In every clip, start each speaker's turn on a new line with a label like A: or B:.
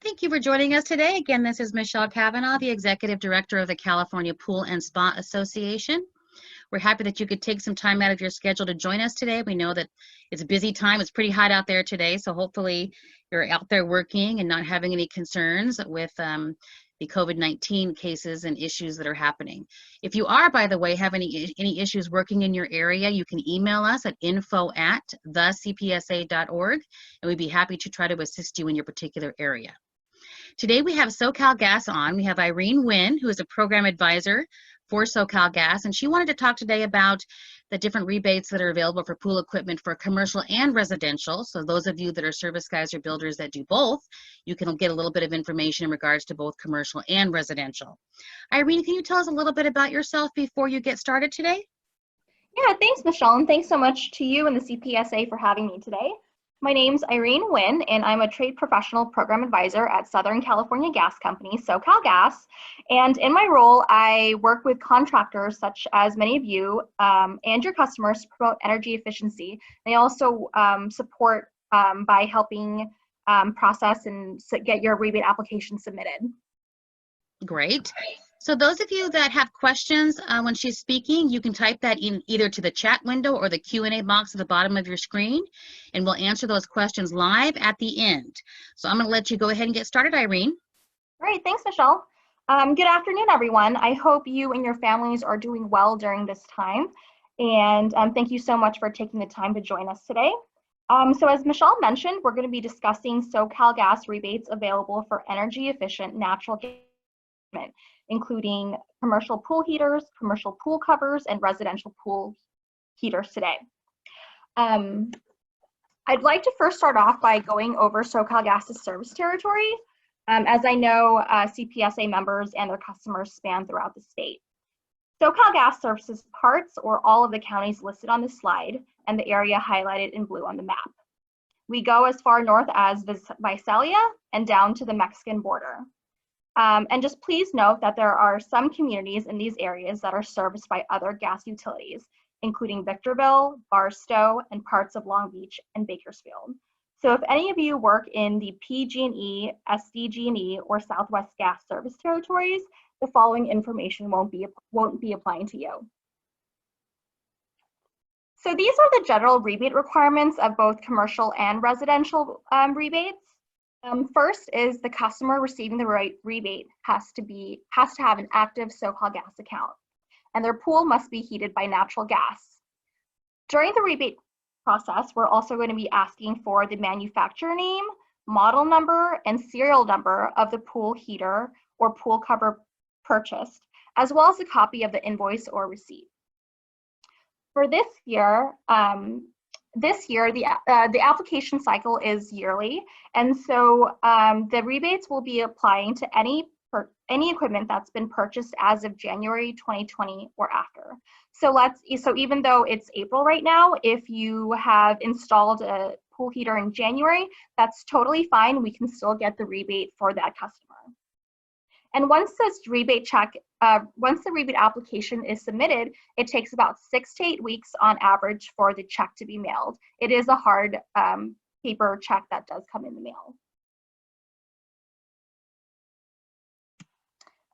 A: Thank you for joining us today. Again, this is Michelle Cavanaugh, the Executive Director of the California Pool and Spa Association. We're happy that you could take some time out of your schedule to join us today. We know that it's a busy time. It's pretty hot out there today, so hopefully you're out there working and not having any concerns with the COVID-19 cases and issues that are happening. If you are, by the way, have any issues working in your area, you can email us at info@thecpsa.org, and we'd be happy to try to assist you in your particular area. Today we have SoCal Gas on. We have Irene Nguyen, who is a program advisor for SoCal Gas, and she wanted to talk today about the different rebates that are available for pool equipment for commercial and residential. So those of you that are service guys or builders that do both, you can get a little bit of information in regards to both commercial and residential. Irene, can you tell us a little bit about yourself before you get started today?
B: Yeah, thanks, Michelle, and thanks so much to you and the CPSA for having me today. My name's Irene Nguyen, and I'm a trade professional program advisor at Southern California Gas Company, SoCal Gas. And in my role, I work with contractors such as many of you and your customers to promote energy efficiency. They also support by helping process and get your rebate application submitted.
A: Great. So those of you that have questions when she's speaking, you can type that in either to the chat window or the Q&A box at the bottom of your screen, and we'll answer those questions live at the end. So I'm going to let you go ahead and get started, Irene.
B: Great, thanks, Michelle. Good afternoon, everyone. I hope you and your families are doing well during this time, and thank you so much for taking the time to join us today. So as Michelle mentioned, we're going to be discussing SoCal Gas rebates available for energy efficient natural gas, including commercial pool heaters, commercial pool covers, and residential pool heaters today. I'd like to first start off by going over SoCal Gas's service territory, as I know CPSA members and their customers span throughout the state. SoCal Gas services parts or all of the counties listed on the slide and the area highlighted in blue on the map. We go as far north as Visalia and down to the Mexican border. And just please note that there are some communities in these areas that are serviced by other gas utilities, including Victorville, Barstow, and parts of Long Beach and Bakersfield. So if any of you work in the PG&E, SDG&E, or Southwest Gas service territories, the following information won't be applying to you. So these are the general rebate requirements of both commercial and residential rebates. First is the customer receiving the rebate has to have an active SoCal Gas account, and their pool must be heated by natural gas. During the rebate process, we're also going to be asking for the manufacturer name, model number, and serial number of the pool heater or pool cover purchased, as well as a copy of the invoice or receipt. For this year, the application cycle is yearly, and so the rebates will be applying to any equipment that's been purchased as of January 2020 or after. So even though it's April right now, if you have installed a pool heater in January, that's totally fine. We can still get the rebate for that customer. And once the rebate application is submitted, it takes about 6 to 8 weeks on average for the check to be mailed. It is a hard paper check that does come in the mail.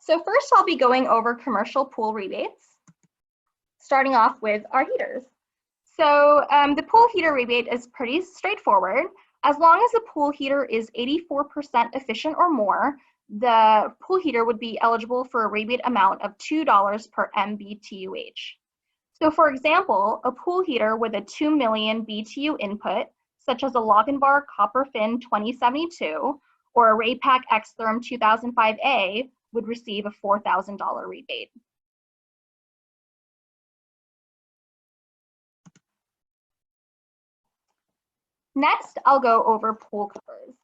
B: So first I'll be going over commercial pool rebates, starting off with our heaters. So the pool heater rebate is pretty straightforward. As long as the pool heater is 84% efficient or more, the pool heater would be eligible for a rebate amount of $2 per MBTUH. So for example, a pool heater with a 2 million BTU input, such as a Loggenbar Copper Fin 2072 or a Raypak Xtherm 2005A, would receive a $4,000 rebate. Next, I'll go over pool covers.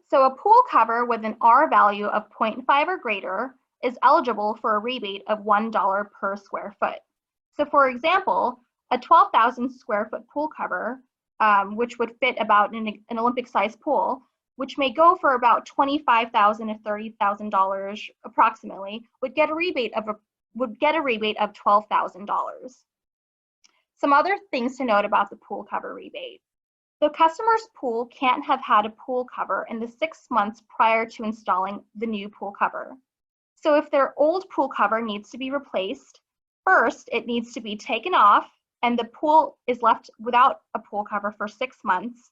B: So a pool cover with an R value of 0.5 or greater is eligible for a rebate of $1 per square foot. So for example, a 12,000 square foot pool cover, which would fit about an Olympic sized pool, which may go for about $25,000 to $30,000 approximately, would get a rebate of $12,000. Some other things to note about the pool cover rebate. The customer's pool can't have had a pool cover in the 6 months prior to installing the new pool cover. So if their old pool cover needs to be replaced, first it needs to be taken off and the pool is left without a pool cover for 6 months,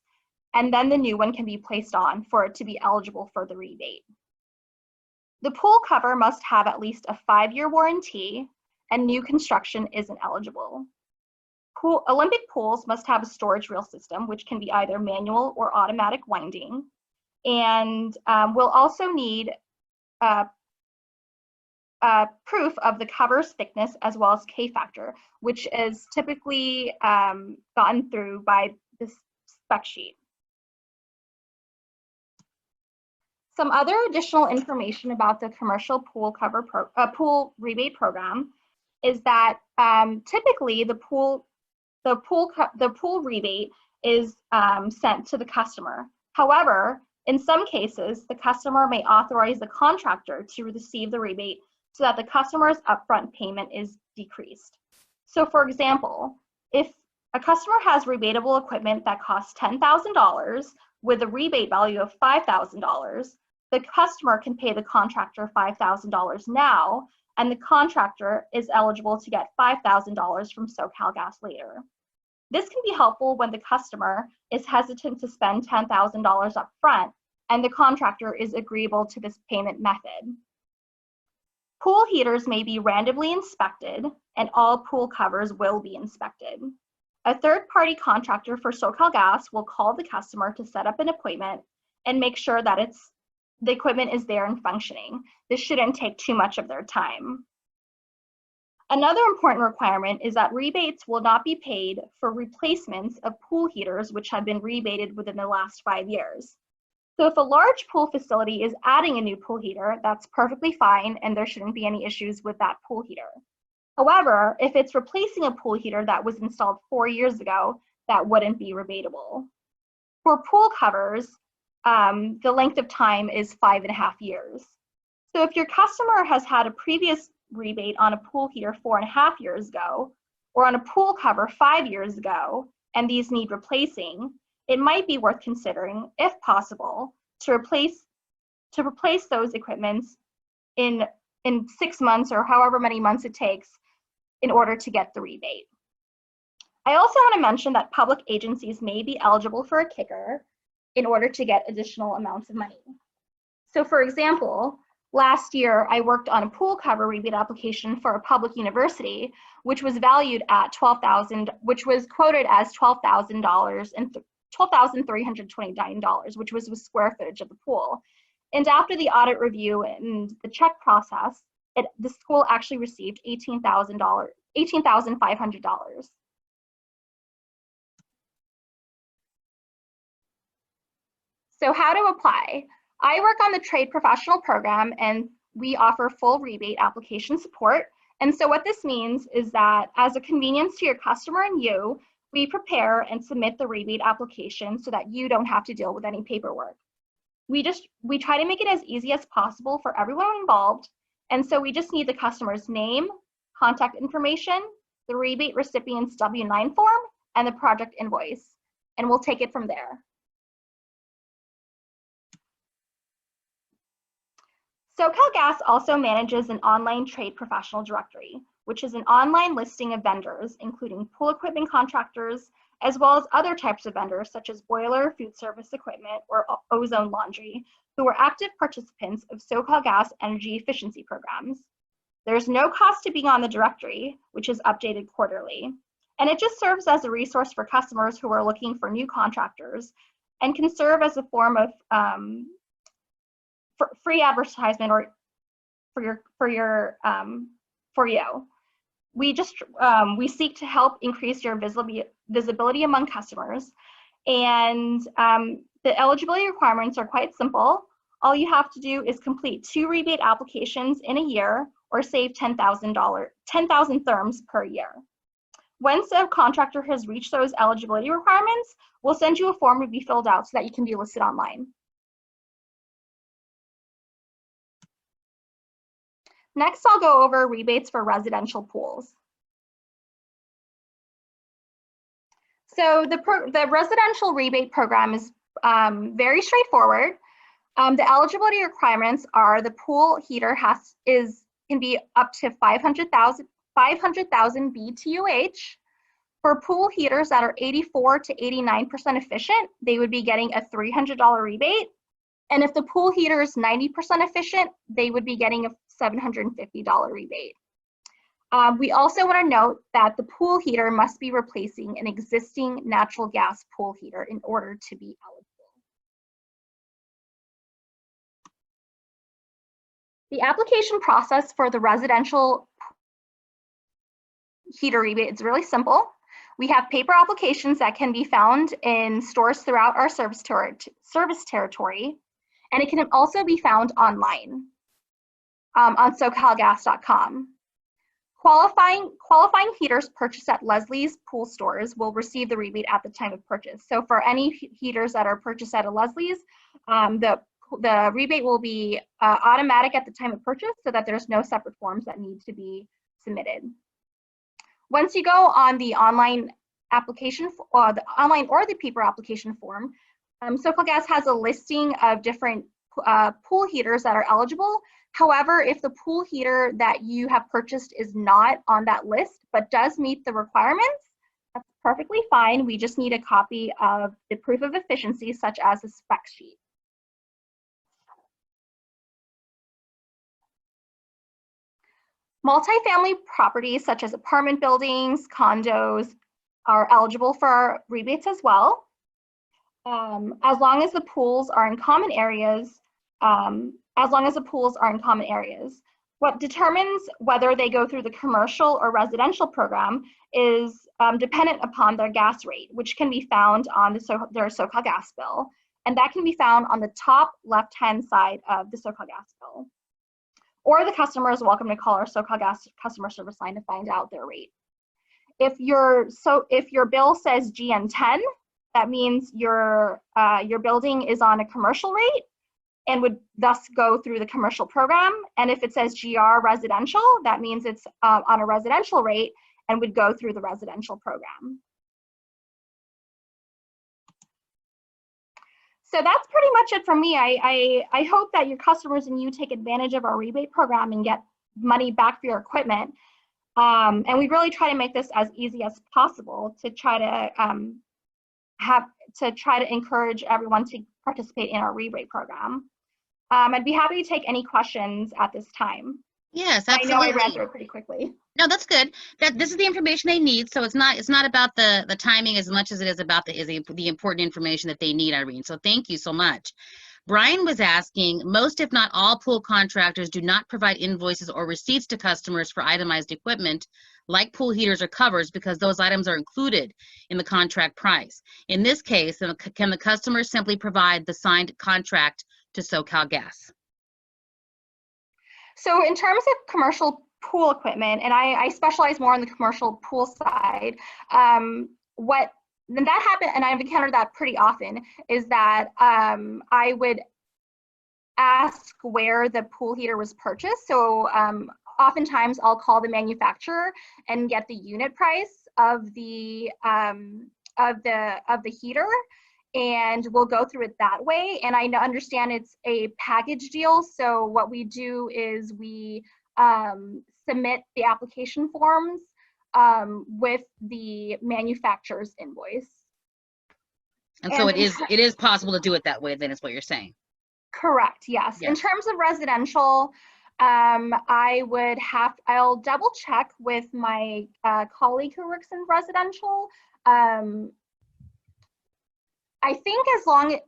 B: and then the new one can be placed on for it to be eligible for the rebate. The pool cover must have at least a 5-year warranty, and new construction isn't eligible. Olympic pools must have a storage reel system, which can be either manual or automatic winding, and will also need proof of the cover's thickness as well as K-factor, which is typically gotten through by this spec sheet. Some other additional information about the commercial pool pool rebate program is that typically the pool rebate is sent to the customer. However, in some cases, the customer may authorize the contractor to receive the rebate so that the customer's upfront payment is decreased. So for example, if a customer has rebatable equipment that costs $10,000 with a rebate value of $5,000, the customer can pay the contractor $5,000 now, and the contractor is eligible to get $5,000 from SoCal Gas later. This can be helpful when the customer is hesitant to spend $10,000 up front and the contractor is agreeable to this payment method. Pool heaters may be randomly inspected, and all pool covers will be inspected. A third-party contractor for SoCal Gas will call the customer to set up an appointment and make sure that the equipment is there and functioning. This shouldn't take too much of their time. Another important requirement is that rebates will not be paid for replacements of pool heaters which have been rebated within the last 5 years. So if a large pool facility is adding a new pool heater, that's perfectly fine and there shouldn't be any issues with that pool heater. However, if it's replacing a pool heater that was installed 4 years ago, that wouldn't be rebatable. For pool covers, the length of time is 5.5 years. So if your customer has had a previous rebate on a pool heater 4.5 years ago, or on a pool cover 5 years ago, and these need replacing, it might be worth considering, if possible, to replace those equipments in 6 months or however many months it takes in order to get the rebate. I also want to mention that public agencies may be eligible for a kicker in order to get additional amounts of money. So for example, last year I worked on a pool cover rebate application for a public university, which was valued at $12,000, which was quoted as $12,000 and $12,329, which was the square footage of the pool. And after the audit review and the check process, the school actually received $18,500. So how to apply? I work on the trade professional program and we offer full rebate application support. And so what this means is that as a convenience to your customer and you, we prepare and submit the rebate application so that you don't have to deal with any paperwork. We try to make it as easy as possible for everyone involved. And so we just need the customer's name, contact information, the rebate recipient's W-9 form, and the project invoice. And we'll take it from there. SoCal Gas also manages an online trade professional directory, which is an online listing of vendors, including pool equipment contractors, as well as other types of vendors such as boiler, food service equipment, or ozone laundry, who are active participants of SoCal Gas energy efficiency programs. There's no cost to being on the directory, which is updated quarterly, and it just serves as a resource for customers who are looking for new contractors and can serve as a form of free advertisement or for you. We seek to help increase your visibility among customers, and the eligibility requirements are quite simple. All you have to do is complete 2 rebate applications in a year or save $10,000 therms per year. Once a contractor has reached those eligibility requirements, we'll send you a form to be filled out so that you can be listed online. Next, I'll go over rebates for residential pools. So the residential rebate program is very straightforward. The eligibility requirements are the pool heater can be up to 500,000 BTUH. For pool heaters that are 84 to 89% efficient, they would be getting a $300 rebate. And if the pool heater is 90% efficient, they would be getting a $750 rebate. We also want to note that the pool heater must be replacing an existing natural gas pool heater in order to be eligible. The application process for the residential heater rebate is really simple. We have paper applications that can be found in stores throughout our service territory, and it can also be found online on SoCalGas.com. Qualifying heaters purchased at Leslie's pool stores will receive the rebate at the time of purchase. So for any heaters that are purchased at a Leslie's, the rebate will be automatic at the time of purchase, so that there's no separate forms that need to be submitted. Once you go on the online application, or the paper application form, SoCal Gas has a listing of different pool heaters that are eligible. However, if the pool heater that you have purchased is not on that list, but does meet the requirements, that's perfectly fine. We just need a copy of the proof of efficiency, such as a spec sheet. Multifamily properties, such as apartment buildings, condos, are eligible for rebates as well, as long as the pools are in common areas. What determines whether they go through the commercial or residential program is dependent upon their gas rate, which can be found on their SoCal Gas bill, and that can be found on the top left-hand side of the SoCal Gas bill. Or the customer is welcome to call our SoCal Gas customer service line to find out their rate. If your bill says GN10, that means your building is on a commercial rate and would thus go through the commercial program. And if it says GR residential, that means it's on a residential rate and would go through the residential program. So that's pretty much it from me. I hope that your customers and you take advantage of our rebate program and get money back for your equipment. And we really try to make this as easy as possible to try to encourage everyone to participate in our rebate program. I'd be happy to take any questions at this time.
A: Yes, absolutely.
B: I know I ran through it pretty quickly.
A: No, that's good. This is the information they need, so it's not about the timing as much as it is about the important information that they need, Irene. So thank you so much. Brian was asking, most if not all pool contractors do not provide invoices or receipts to customers for itemized equipment like pool heaters or covers, because those items are included in the contract price. In this case, can the customer simply provide the signed contract to SoCal Gas?
B: So in terms of commercial pool equipment, and I specialize more on the commercial pool side, then that happened, and I've encountered that pretty often, is that I would ask where the pool heater was purchased. So oftentimes I'll call the manufacturer and get the unit price of the heater, and we'll go through it that way. And I understand it's a package deal, so what we do is we submit the application forms with the manufacturer's invoice.
A: And so it is possible to do it that way, then, is what you're saying?
B: Correct, yes. In terms of residential, I'll double check with my colleague who works in residential. I think as long,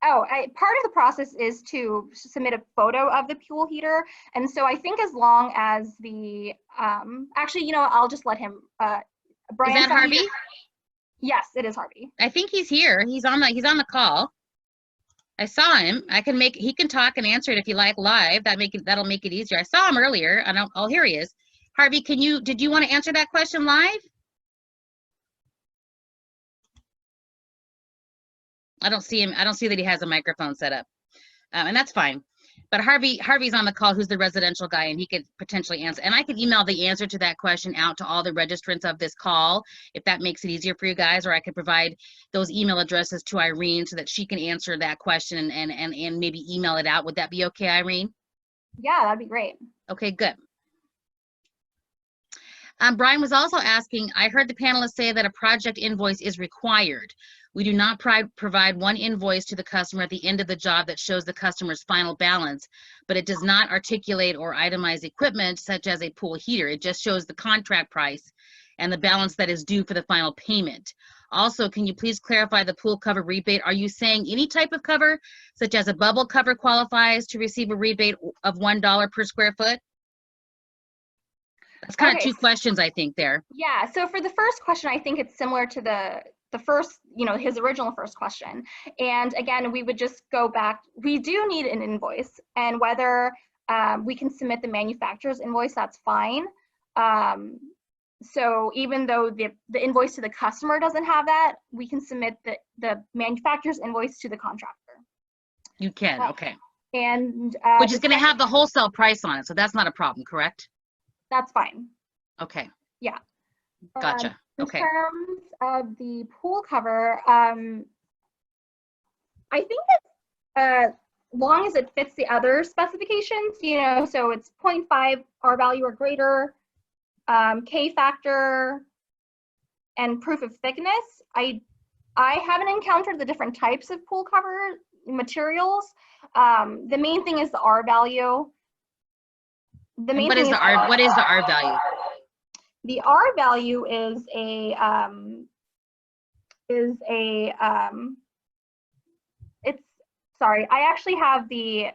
B: part of the process is to submit a photo of the pool heater. And so I think as long as the, actually, you know, I'll just let him, Brian.
A: Is that Harvey?
B: Yes, it is Harvey.
A: I think he's here. He's on the call. I saw him. He can talk and answer it if you like live. That'll make it easier. I saw him earlier. Here he is. Harvey, did you want to answer that question live? I don't see him. I don't see that he has a microphone set up. And that's fine. But Harvey's on the call, who's the residential guy, and he could potentially answer. And I could email the answer to that question out to all the registrants of this call, if that makes it easier for you guys, or I could provide those email addresses to Irene so that she can answer that question and maybe email it out. Would that be okay, Irene?
B: Yeah, that'd be great.
A: Okay, good. Brian was also asking, I heard the panelists say that a project invoice is required. We do not provide one invoice to the customer at the end of the job that shows the customer's final balance, but it does not articulate or itemize equipment such as a pool heater. It just shows the contract price and the balance that is due for the final payment. Also, can you please clarify the pool cover rebate? Are you saying any type of cover, such as a bubble cover, qualifies to receive a rebate of $1 per square foot? That's kind of two questions, I think, there.
B: Yeah, so for the first question, I think it's similar to the first, his original first question. And again, we would just go back. We do need an invoice, and whether we can submit the manufacturer's invoice, that's fine. So even though the invoice to the customer doesn't have that, we can submit the manufacturer's invoice to the contractor.
A: You can, okay.
B: And
A: which is going to have the wholesale price on it, so that's not a problem, correct?
B: That's fine.
A: Okay.
B: Yeah.
A: Gotcha. Okay.
B: In terms of the pool cover, I think that long as it fits the other specifications, so it's 0.5 R value or greater, K factor, and proof of thickness. I haven't encountered the different types of pool cover materials. The main thing is the R value.
A: What is the R value?
B: The R value is it's, sorry, I actually have the,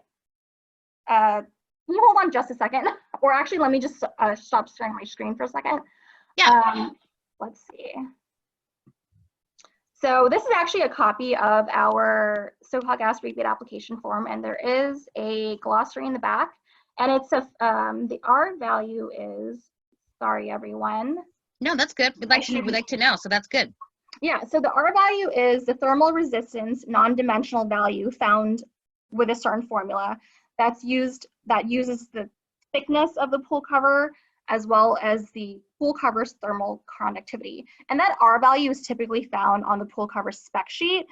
B: can you hold on just a second? Or actually, let me just stop sharing my screen for a second.
A: Yeah.
B: Let's see. So this is actually a copy of our SoCal Gas rebate application form, and there is a glossary in the back. And it's the R value is, sorry everyone.
A: No, that's good. We'd like to know, so that's good.
B: Yeah, so the R value is the thermal resistance non-dimensional value found with a certain formula that uses the thickness of the pool cover as well as the pool cover's thermal conductivity. And that R value is typically found on the pool cover spec sheet.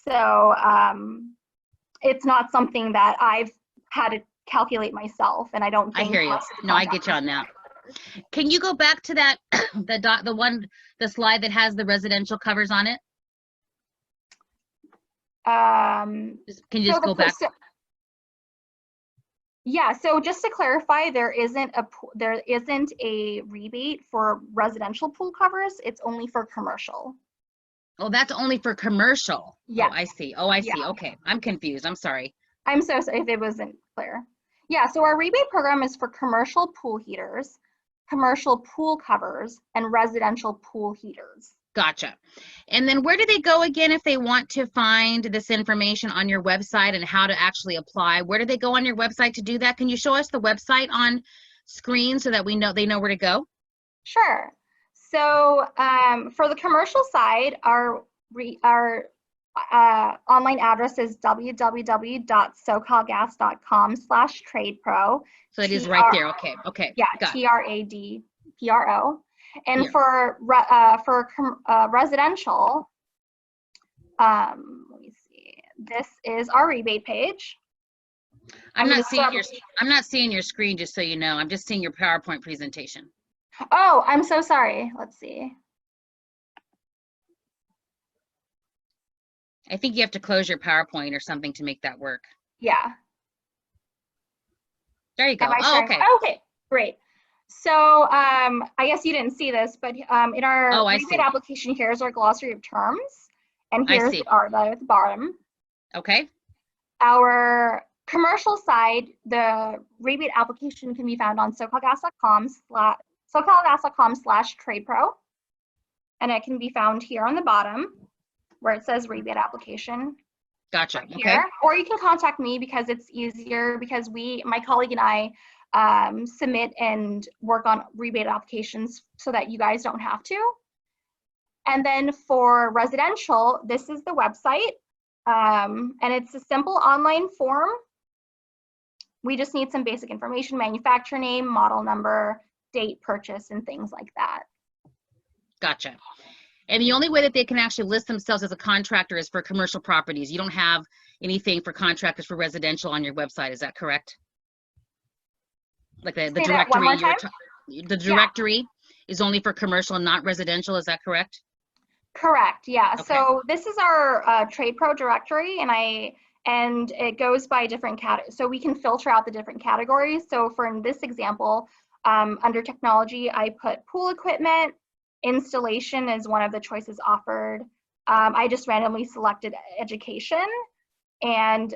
B: So it's not something that I've had to calculate myself, and I don't think—
A: I hear you. No, I get you on that. Can you go back to that, the slide that has the residential covers on it? Can you just go back?
B: Yeah, so just to clarify, there isn't a rebate for residential pool covers. It's only for commercial.
A: Oh, that's only for commercial.
B: Yeah.
A: Oh, I see. Oh, I see.
B: Yeah.
A: Okay. I'm confused. I'm sorry.
B: I'm so sorry if it wasn't clear. Yeah, so our rebate program is for commercial pool heaters, commercial pool covers, and residential pool heaters.
A: Gotcha. And then where do they go again if they want to find this information on your website and how to actually apply? Where do they go on your website to do that? Can you show us the website on screen so that they know where to go?
B: Sure. So for the commercial side, our online address is www.socalgas.com/tradepro.
A: So it is right there. Okay. Okay.
B: Yeah, TRADPRO. And
A: yeah.
B: for residential, let me see. This is our rebate page.
A: I'm not seeing your screen, just so you know. I'm just seeing your PowerPoint presentation.
B: Oh, I'm so sorry. Let's see.
A: I think you have to close your PowerPoint or something to make that work.
B: Yeah.
A: There you go.
B: Oh, okay. Okay, great. So I guess you didn't see this, but in our rebate application, here's our glossary of terms, and here's the R value at the bottom.
A: Okay.
B: Our commercial side, the rebate application can be found on socalgas.com/tradepro, and it can be found here on the bottom where it says rebate application.
A: Gotcha.
B: Right here. Okay. Or you can contact me because it's easier, because my colleague and I submit and work on rebate applications so that you guys don't have to. And then for residential, this is the website, and it's a simple online form. We just need some basic information: manufacturer name, model number, date purchase, and things like that.
A: Gotcha. And the only way that they can actually list themselves as a contractor is for commercial properties. You don't have anything for contractors for residential on your website, is that correct? Like the
B: Say that one
A: directory,
B: more time?
A: the directory is only for commercial and not residential, is that correct?
B: Correct, yeah.
A: Okay.
B: So this is our Trade Pro directory, and it goes by different categories. So we can filter out the different categories. So for in this example, under technology, I put pool equipment. Installation is one of the choices offered. I just randomly selected education and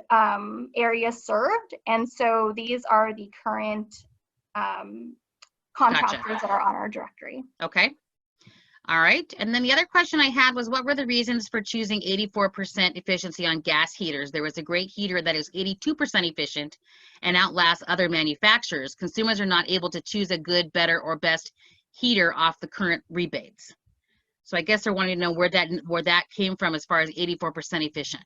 B: areas served. And so these are the current contractors that are on our directory.
A: Okay. All right. And then the other question I had was, what were the reasons for choosing 84% efficiency on gas heaters? There was a great heater that is 82% efficient and outlasts other manufacturers. Consumers are not able to choose a good, better, or best heater off the current rebates. So I guess they're wanting to know where that came from as far as 84% efficient.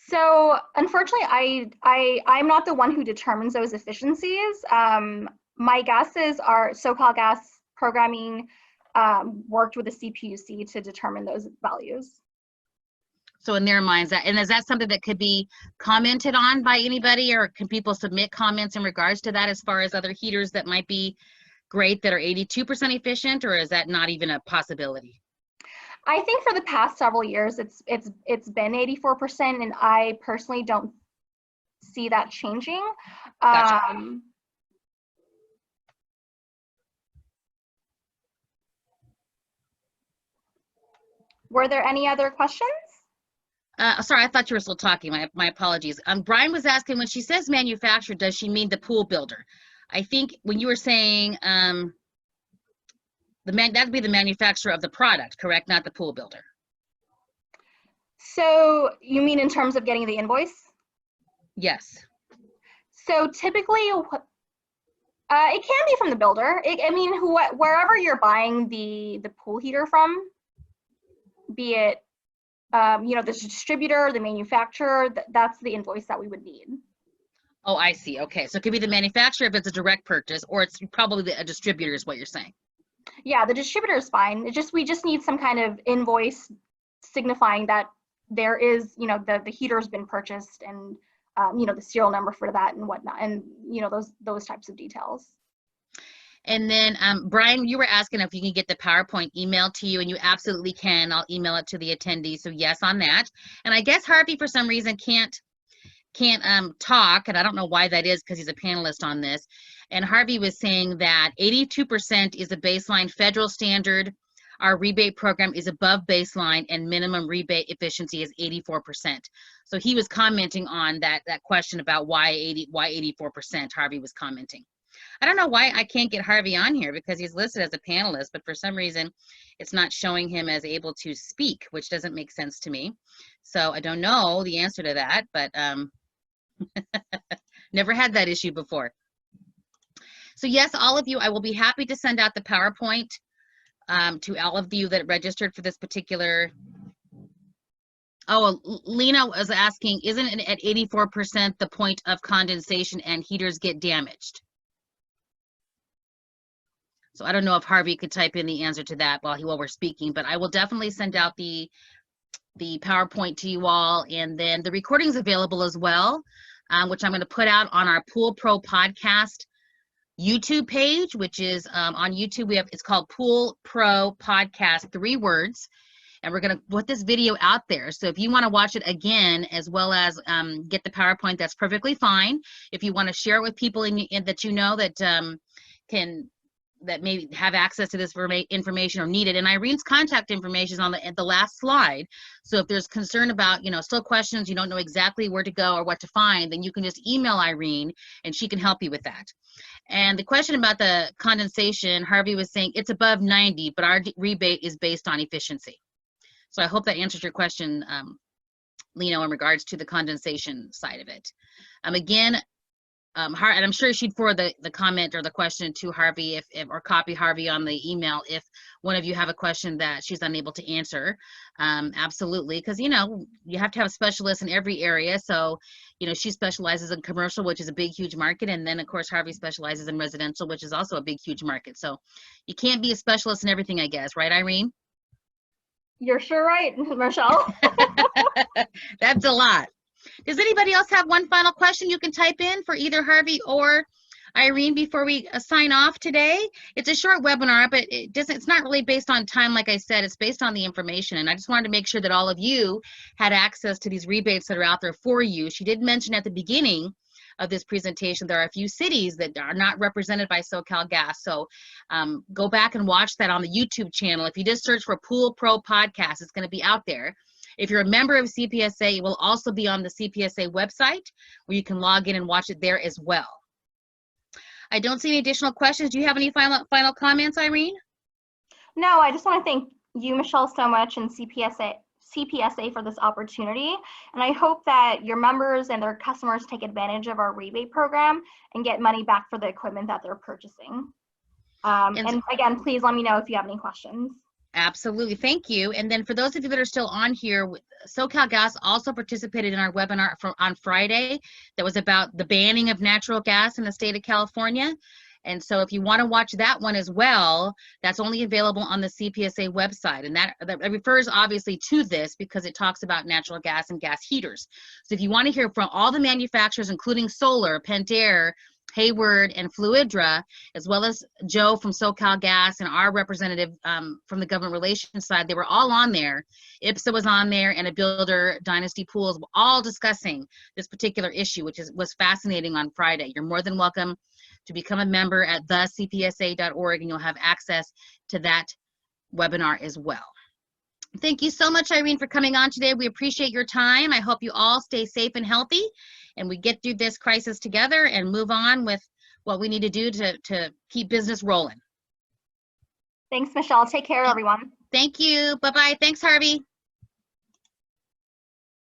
B: So unfortunately, I'm not the one who determines those efficiencies. My guesses are SoCal Gas programming worked with the CPUC to determine those values.
A: So in their minds, is that something that could be commented on by anybody, or can people submit comments in regards to that as far as other heaters that might be great that are 82% efficient, or is that not even a possibility?
B: I think for the past several years, it's been 84%, and I personally don't see that changing.
A: Gotcha.
B: Were there any other questions?
A: Sorry, I thought you were still talking. My apologies. Brian was asking, when she says manufacturer, does she mean the pool builder? I think when you were saying that'd be the manufacturer of the product, correct? Not the pool builder.
B: So you mean in terms of getting the invoice?
A: Yes.
B: So typically, it can be from the builder. I mean, wherever you're buying the pool heater from, be it the distributor, the manufacturer, that's the invoice that we would need.
A: Oh, I see. Okay, so it could be the manufacturer if it's a direct purchase, or it's probably a distributor is what you're saying. Yeah,
B: the distributor is fine. We just need some kind of invoice signifying that there is, the heater's been purchased, and the serial number for that and whatnot, and those types of details.
A: And then Brian, you were asking if you can get the PowerPoint emailed to you, and you absolutely can. I'll email it to the attendees. So yes on that. And I guess Harvey for some reason can't talk, and I don't know why that is, because he's a panelist on this. And Harvey was saying that 82% is a baseline federal standard. Our rebate program is above baseline, and minimum rebate efficiency is 84%. So he was commenting on that question about why 84%. Harvey was commenting. I don't know why I can't get Harvey on here, because he's listed as a panelist, but for some reason it's not showing him as able to speak, which doesn't make sense to me. So I don't know the answer to that, but never had that issue before. So yes, all of you, I will be happy to send out the PowerPoint to all of you that registered for this particular. Oh, Lena was asking, isn't it at 84% the point of condensation and heaters get damaged? So I don't know if Harvey could type in the answer to that while we're speaking, but I will definitely send out the PowerPoint to you all, and then the recording's available as well, which I'm going to put out on our Pool Pro Podcast YouTube page, which is on YouTube. It's called Pool Pro Podcast, 3 words, and we're going to put this video out there. So if you want to watch it again, as well as get the PowerPoint, that's perfectly fine. If you want to share it with people that you know that maybe have access to this information or need it. And Irene's contact information is on the last slide. So if there's concern about, still questions, you don't know exactly where to go or what to find, then you can just email Irene and she can help you with that. And the question about the condensation, Harvey was saying it's above 90, but our rebate is based on efficiency. So I hope that answers your question, Lino, in regards to the condensation side of it. Again, and I'm sure she'd forward the comment or the question to Harvey or copy Harvey on the email if one of you have a question that she's unable to answer. Absolutely, because you have to have specialists in every area. So, she specializes in commercial, which is a big, huge market, and then of course Harvey specializes in residential, which is also a big, huge market. So, you can't be a specialist in everything, I guess, right, Irene?
B: You're sure right, Michelle.
A: That's a lot. Does anybody else have one final question you can type in for either Harvey or Irene before we sign off today? It's a short webinar, but it's not really based on time, like I said. It's based on the information, and I just wanted to make sure that all of you had access to these rebates that are out there for you. She did mention at the beginning of this presentation there are a few cities that are not represented by SoCal Gas, so go back and watch that on the YouTube channel. If you just search for Pool Pro Podcast, it's going to be out there. If you're a member of CPSA, it will also be on the CPSA website where you can log in and watch it there as well. I don't see any additional questions. Do you have any final comments, Irene?
B: No, I just want to thank you, Michelle, so much, and CPSA for this opportunity. And I hope that your members and their customers take advantage of our rebate program and get money back for the equipment that they're purchasing. And again, please let me know if you have any questions.
A: Absolutely, thank you. And then for those of you that are still on here, SoCal Gas also participated in our webinar on Friday that was about the banning of natural gas in the state of California. And so if you want to watch that one as well, that's only available on the CPSA website. And that refers obviously to this because it talks about natural gas and gas heaters. So if you want to hear from all the manufacturers, including Solar, Pentair, Hayward, and Fluidra, as well as Joe from SoCal Gas and our representative from the government relations side, they were all on there. IPSA was on there, and a builder, Dynasty Pools, all discussing this particular issue, which was fascinating on Friday. You're more than welcome to become a member at thecpsa.org, and you'll have access to that webinar as well. Thank you so much, Irene, for coming on today. We appreciate your time. I hope you all stay safe and healthy, and we get through this crisis together and move on with what we need to do to keep business rolling.
B: Thanks, Michelle. Take care, everyone.
A: Thank you. Bye-bye. Thanks, Harvey.